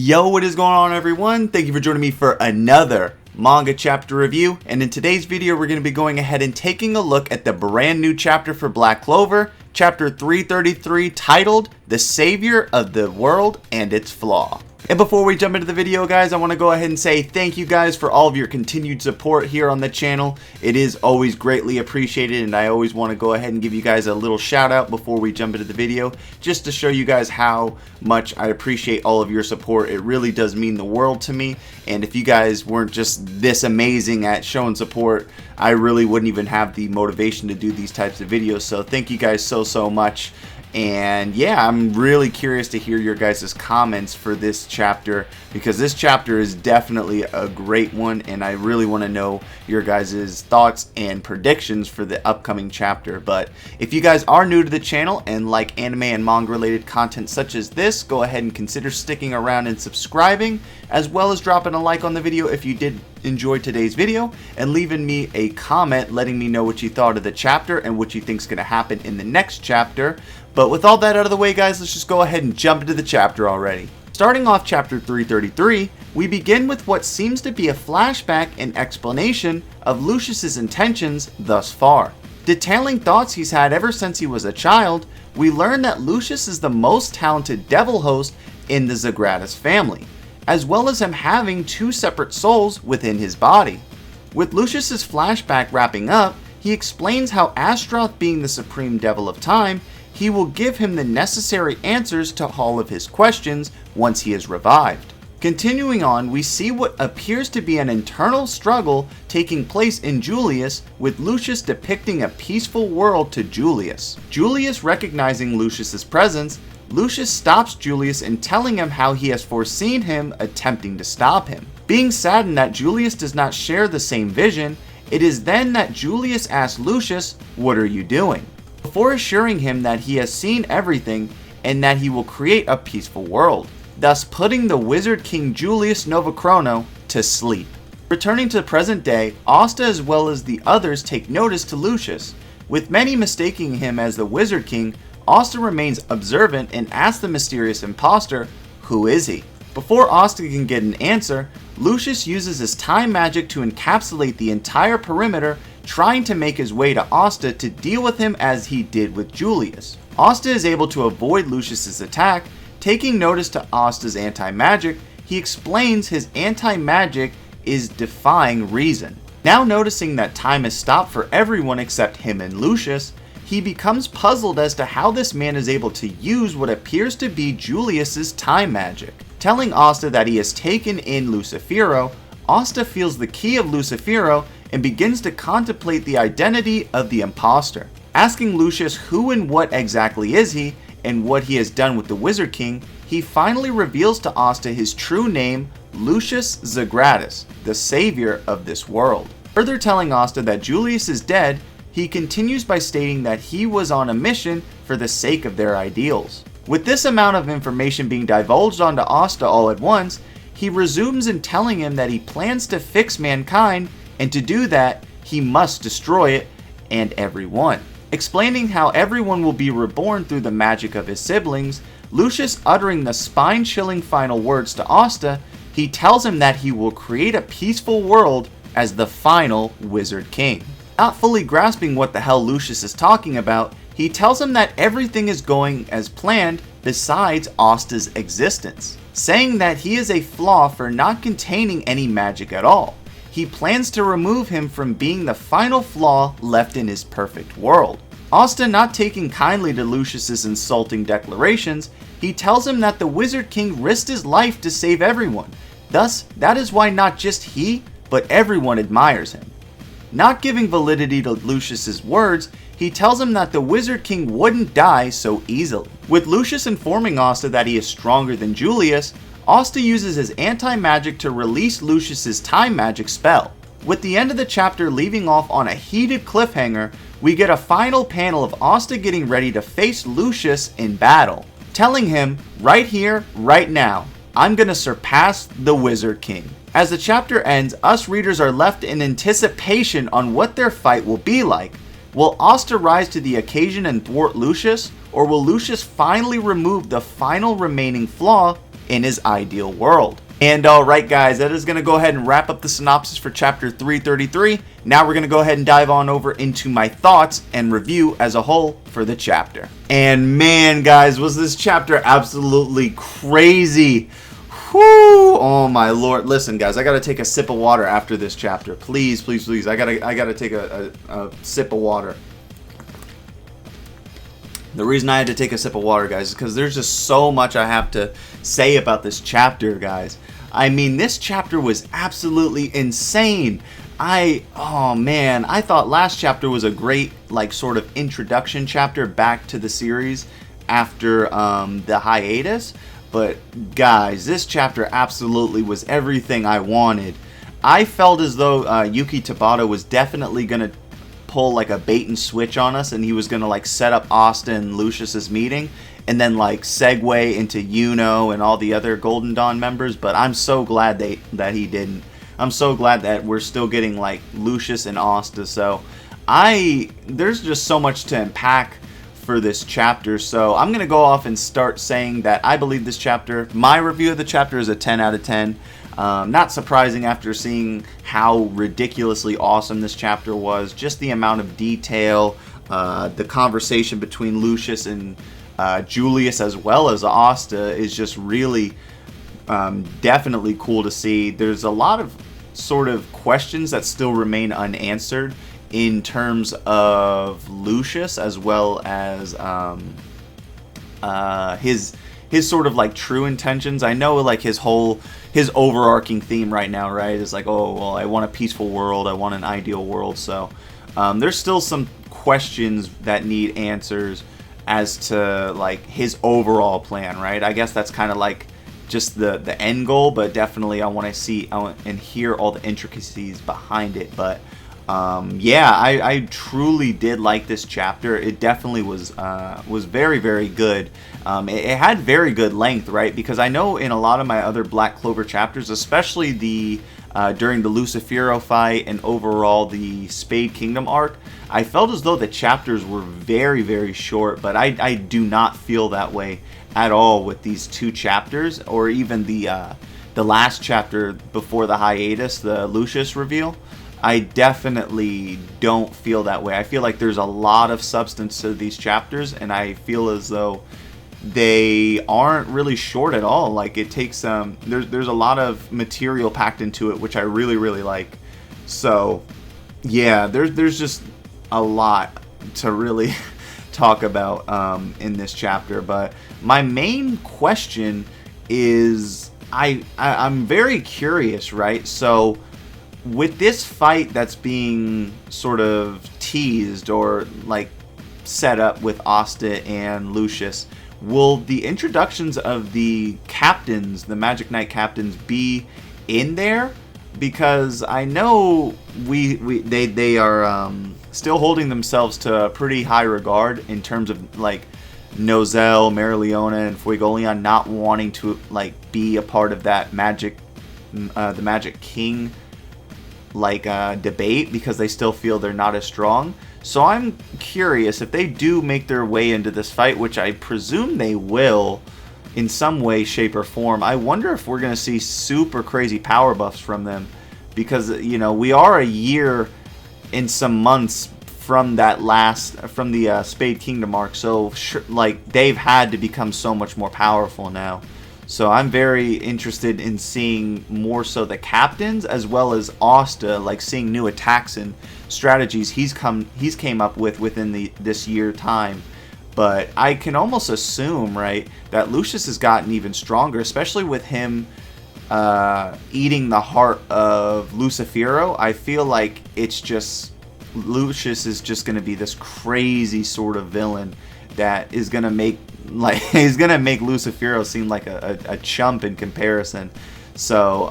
Yo, what is going on, everyone? Thank you for joining me for another manga chapter review, and in today's video we're going to be going ahead and taking a look at the brand new chapter for Black Clover, chapter 333, titled The Savior of the World and Its Flaw. And before we jump into the video, guys, I want to go ahead and say thank you guys for all of your continued support here on the channel. It is always greatly appreciated, and I always want to go ahead and give you guys a little shout out before we jump into the video, just to show you guys how much I appreciate all of your support. It really does mean the world to me, and if you guys weren't just this amazing at showing support, I really wouldn't even have the motivation to do these types of videos. So thank you guys so much. And yeah, I'm really curious to hear your guys' comments for this chapter, because this chapter is definitely a great one, and I really want to know your guys' thoughts and predictions for the upcoming chapter. But if you guys are new to the channel and like anime and manga related content such as this, go ahead and consider sticking around and subscribing, as well as dropping a like on the video if you did enjoy today's video, and leaving me a comment letting me know what you thought of the chapter and what you think is going to happen in the next chapter. But with all that out of the way, guys, let's just go ahead and jump into the chapter already. Starting off chapter 333, we begin with what seems to be a flashback and explanation of Lucius's intentions thus far. Detailing thoughts he's had ever since he was a child, we learn that Lucius is the most talented devil host in the Zagratis family, as well as him having two separate souls within his body. With Lucius's flashback wrapping up, he explains how Astaroth, being the supreme devil of time, he will give him the necessary answers to all of his questions once he is revived. Continuing on, we see what appears to be an internal struggle taking place in Julius, with Lucius depicting a peaceful world to Julius. Julius recognizing Lucius's presence, Lucius stops Julius and telling him how he has foreseen him attempting to stop him. Being saddened that Julius does not share the same vision, it is then that Julius asks Lucius, "What are you doing?" before assuring him that he has seen everything and that he will create a peaceful world, thus putting the Wizard King Julius Novachrono to sleep. Returning to the present day, Asta as well as the others take notice to Lucius. With many mistaking him as the Wizard King, Asta remains observant and asks the mysterious imposter, "Who is he?" Before Asta can get an answer, Lucius uses his time magic to encapsulate the entire perimeter, trying to make his way to Asta to deal with him as he did with Julius. Asta is able to avoid Lucius's attack. Taking notice to Asta's anti-magic, he explains his anti-magic is defying reason. Now noticing that time has stopped for everyone except him and Lucius, he becomes puzzled as to how this man is able to use what appears to be Julius's time magic. Telling Asta that he has taken in Lucifero, Asta feels the key of Lucifero and begins to contemplate the identity of the imposter. Asking Lucius who and what exactly is he, and what he has done with the Wizard King, he finally reveals to Asta his true name, Lucius Zagratis, the savior of this world. Further telling Asta that Julius is dead, he continues by stating that he was on a mission for the sake of their ideals. With this amount of information being divulged onto Asta all at once, he resumes in telling him that he plans to fix mankind, and to do that, he must destroy it and everyone. Explaining how everyone will be reborn through the magic of his siblings, Lucius uttering the spine-chilling final words to Asta, he tells him that he will create a peaceful world as the final Wizard King. Not fully grasping what the hell Lucius is talking about, he tells him that everything is going as planned besides Asta's existence, saying that he is a flaw for not containing any magic at all. He plans to remove him from being the final flaw left in his perfect world. Asta not taking kindly to Lucius's insulting declarations, he tells him that the Wizard King risked his life to save everyone. Thus, that is why not just he, but everyone admires him. Not giving validity to Lucius's words, he tells him that the Wizard King wouldn't die so easily. With Lucius informing Asta that he is stronger than Julius, Asta uses his anti-magic to release Lucius's time magic spell. With the end of the chapter leaving off on a heated cliffhanger, we get a final panel of Asta getting ready to face Lucius in battle, telling him, "Right here, right now, I'm gonna surpass the Wizard King." As the chapter ends, us readers are left in anticipation on what their fight will be like. Will Asta rise to the occasion and thwart Lucius, or will Lucius finally remove the final remaining flaw in his ideal world. And alright guys, that is going to go ahead and wrap up the synopsis for chapter 333. Now we're going to go ahead and dive on over into my thoughts and review as a whole for the chapter. And man guys, was this chapter absolutely crazy. Whoo! Oh my lord. Listen guys, I gotta take a sip of water after this chapter. Please, please, please. I gotta take a sip of water. The reason I had to take a sip of water, guys, is because there's just so much I have to say about this chapter, guys. I mean, this chapter was absolutely insane. Oh man, I thought last chapter was a great, like, sort of introduction chapter back to the series after the hiatus. But guys, this chapter absolutely was everything I wanted. I felt as though Yuki Tabata was definitely going to pull like a bait and switch on us, and he was going to like set up Asta and Lucius's meeting and then like segue into Yuno and all the other Golden Dawn members. But I'm so glad that he didn't. I'm so glad that we're still getting like Lucius and Asta. So there's just so much to unpack for this chapter. So I'm going to go off and start saying that I believe this chapter, my review of the chapter is a 10 out of 10. Not surprising after seeing how ridiculously awesome this chapter was. Just the amount of detail, the conversation between Lucius and Julius as well as Asta is just really definitely cool to see. There's a lot of sort of questions that still remain unanswered in terms of Lucius as well as his sort of like true intentions. I know like his overarching theme right now, right, is like, oh well, I want a peaceful world, I want an ideal world. So there's still some questions that need answers as to like his overall plan, right? I guess that's kind of like just the end goal, but definitely I want to see and hear all the intricacies behind it. But yeah, I truly did like this chapter. It definitely was very, very good. It had very good length, right? Because I know in a lot of my other Black Clover chapters, especially the during the Lucifero fight and overall the Spade Kingdom arc, I felt as though the chapters were very, very short. But I do not feel that way at all with these two chapters, or even the last chapter before the hiatus, the Lucius reveal. I definitely don't feel that way. I feel like there's a lot of substance to these chapters, and I feel as though they aren't really short at all. Like, it takes there's a lot of material packed into it, which I really, really like. So yeah, there's just a lot to really talk about in this chapter. But my main question is, I'm very curious, right? So with this fight that's being sort of teased or like set up with Asta and Lucius, will the introductions of the captains, the Magic Knight captains, be in there? Because I know they are still holding themselves to a pretty high regard in terms of like Nozel, Marileona, and Fuegoleon not wanting to like be a part of that the Magic King like debate, because they still feel they're not as strong. So I'm curious if they do make their way into this fight, which I presume they will in some way, shape, or form. I wonder if we're going to see super crazy power buffs from them, because you know we are a year in some months from the Spade Kingdom arc, so like they've had to become so much more powerful now. So I'm very interested in seeing more so the captains as well as Asta, like seeing new attacks and strategies he's came up with within this year time. But I can almost assume, right, that Lucius has gotten even stronger, especially with him eating the heart of Lucifero. I feel like it's just Lucius is just going to be this crazy sort of villain that is going to make Lucifero seem like a chump in comparison. So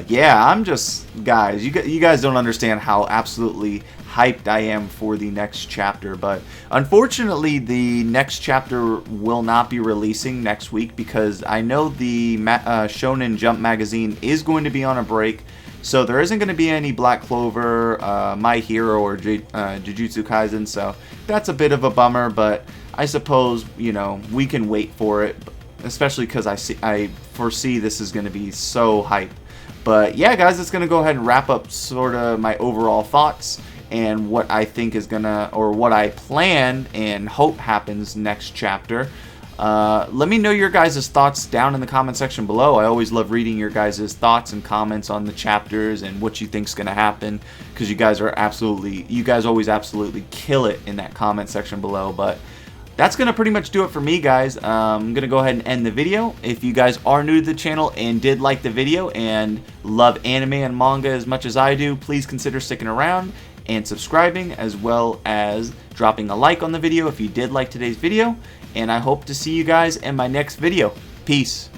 yeah, I'm just, guys, you guys don't understand how absolutely hyped I am for the next chapter. But unfortunately, the next chapter will not be releasing next week, because I know the Shonen Jump magazine is going to be on a break. So there isn't going to be any Black Clover, My Hero, or Jujutsu Kaisen. So that's a bit of a bummer, but I suppose, you know, we can wait for it, especially because I foresee this is going to be so hype. But yeah, guys, it's going to go ahead and wrap up sort of my overall thoughts and what I think is going to, or what I plan and hope happens next chapter. Let me know your guys' thoughts down in the comment section below. I always love reading your guys' thoughts and comments on the chapters and what you think's going to happen, because you guys always absolutely kill it in that comment section below. But that's going to pretty much do it for me, guys. I'm going to go ahead and end the video. If you guys are new to the channel and did like the video and love anime and manga as much as I do, please consider sticking around and subscribing, as well as dropping a like on the video if you did like today's video. And I hope to see you guys in my next video. Peace.